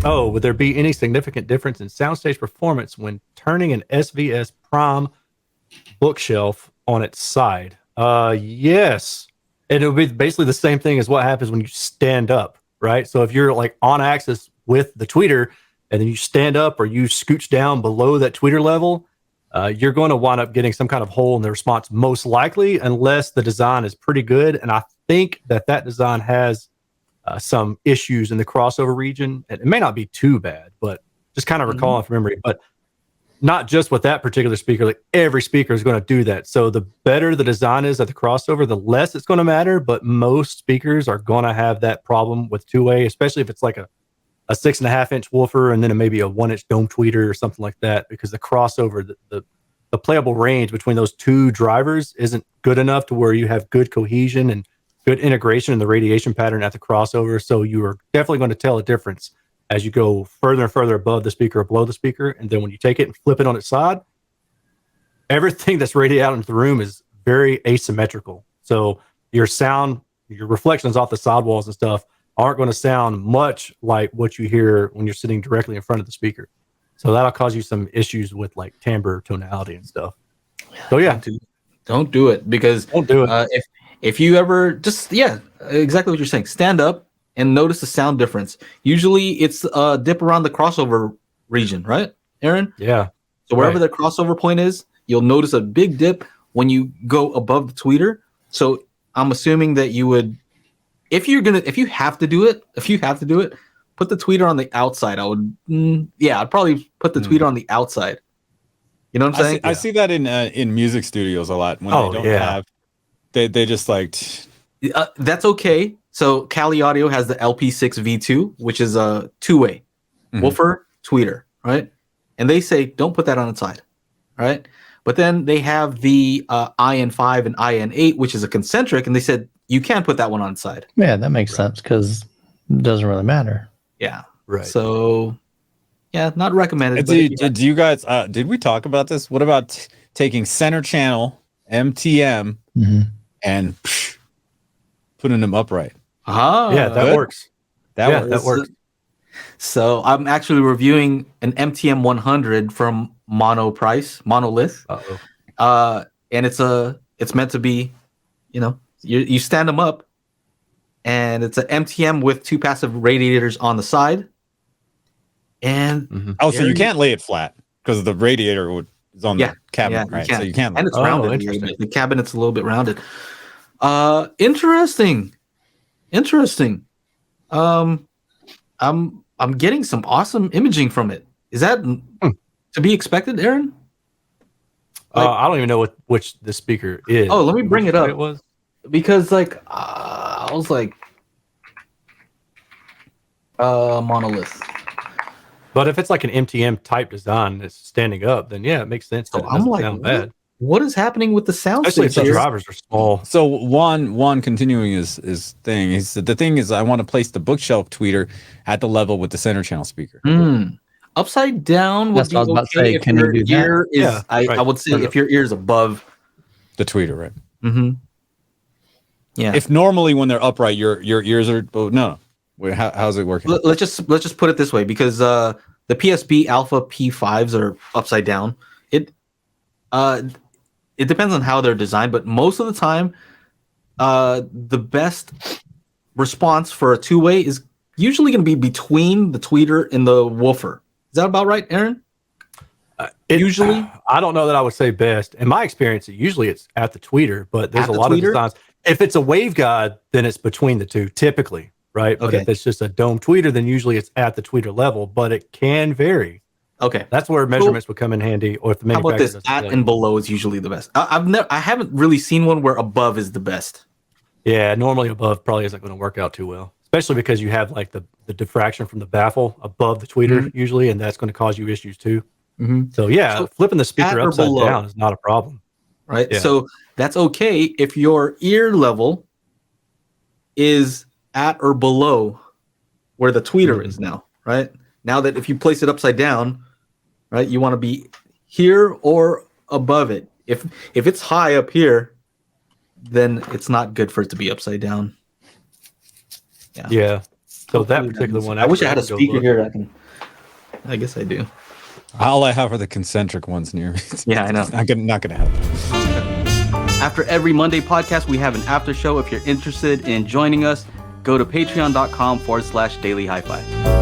Oh, would there be any significant difference in soundstage performance when turning an SVS Prime bookshelf on its side? Yes. And it would be basically the same thing as what happens when you stand up, right? So if you're like on axis with the tweeter and then you stand up or you scooch down below that tweeter level, you're going to wind up getting some kind of hole in the response, most likely, unless the design is pretty good. And I think that design has some issues in the crossover region. It may not be too bad, but just kind of recalling from memory. But not just with that particular speaker, like every speaker is going to do that. So the better the design is at the crossover, the less it's going to matter. But most speakers are going to have that problem with two-way, especially if it's like a 6.5-inch woofer and then maybe a 1-inch dome tweeter or something like that, because the crossover, the playable range between those two drivers isn't good enough to where you have good cohesion and good integration in the radiation pattern at the crossover. So you are definitely going to tell a difference as you go further and further above the speaker or below the speaker. And then when you take it and flip it on its side, everything that's radiated out into the room is very asymmetrical. So your sound, your reflections off the sidewalls and stuff aren't going to sound much like what you hear when you're sitting directly in front of the speaker. So that'll cause you some issues with like timbre, tonality, and stuff. So yeah, don't do it, because don't do it. If you ever exactly what you're saying, stand up and notice the sound difference. Usually it's a dip around the crossover region, right, Aaron? Yeah. So wherever the crossover point is, you'll notice a big dip when you go above the tweeter. So I'm assuming that you would, if you have to do it, put the tweeter on the outside. I'd probably put the tweeter on the outside. You know what I'm saying? I see that in music studios a lot when they don't have. They just like. That's okay. So Cali Audio has the LP6 V2, which is a two-way woofer tweeter, right? And they say don't put that on its side, right? But then they have the IN5 and IN8, which is a concentric, and they said you can't put that one on its side. Yeah, that makes sense because it doesn't really matter. Yeah, right. So, yeah, not recommended. Did you guys? Did we talk about this? What about taking center channel MTM and putting them upright? Yeah, that works. That works. So I'm actually reviewing an MTM 100 from Monolith. And it's meant to be, you stand them up, and it's an MTM with two passive radiators on the side. And so you can't lay it flat because the radiator is on the cabinet, right? So you can't. And it's rounded. The cabinet's a little bit rounded. Interesting. I'm getting some awesome imaging from it. Is that to be expected, Aaron? I don't even know which the speaker is. Oh, let me bring it up. It was because I was like, Monolith. But if it's like an MTM type design that's standing up, then yeah, it makes sense. So I'm like, sound bad. What is happening with the sound? Especially if the drivers are small. So Juan continuing his thing. He said the thing is I want to place the bookshelf tweeter at the level with the center channel speaker. Upside down would be okay if your ear is. I would say if your ear is above the tweeter, right? Yeah. If normally when they're upright, your ears are. Oh no. Wait, how's it working? Let's just put it this way, because the PSB Alpha P5s are upside down. It depends on how they're designed, but most of the time, the best response for a two-way is usually going to be between the tweeter and the woofer. Is that about right, Aaron? Usually, I don't know that I would say best. In my experience, usually it's at the tweeter, but there's a lot of designs. If it's a waveguide, then it's between the two, typically, right? But if it's just a dome tweeter, then usually it's at the tweeter level, but it can vary. Okay, that's where measurements would come in handy. Or if the manufacturer, how about this? At and below is usually the best. I haven't really seen one where above is the best. Yeah, normally above probably isn't going to work out too well, especially because you have like the diffraction from the baffle above the tweeter usually, and that's going to cause you issues too. So yeah, flipping the speaker upside down is not a problem, right? Yeah. So that's okay if your ear level is at or below where the tweeter is now, right? Now that if you place it upside down, right, you want to be here or above it. If it's high up here, then it's not good for it to be upside down. Yeah. So that particular one, I wish I had a actually, speaker go look. here. I guess I do. All I have are the concentric ones near me. Yeah, I know. Not gonna happen. After every Monday podcast, we have an after show. If you're interested in joining us, go to patreon.com/daily HiFi.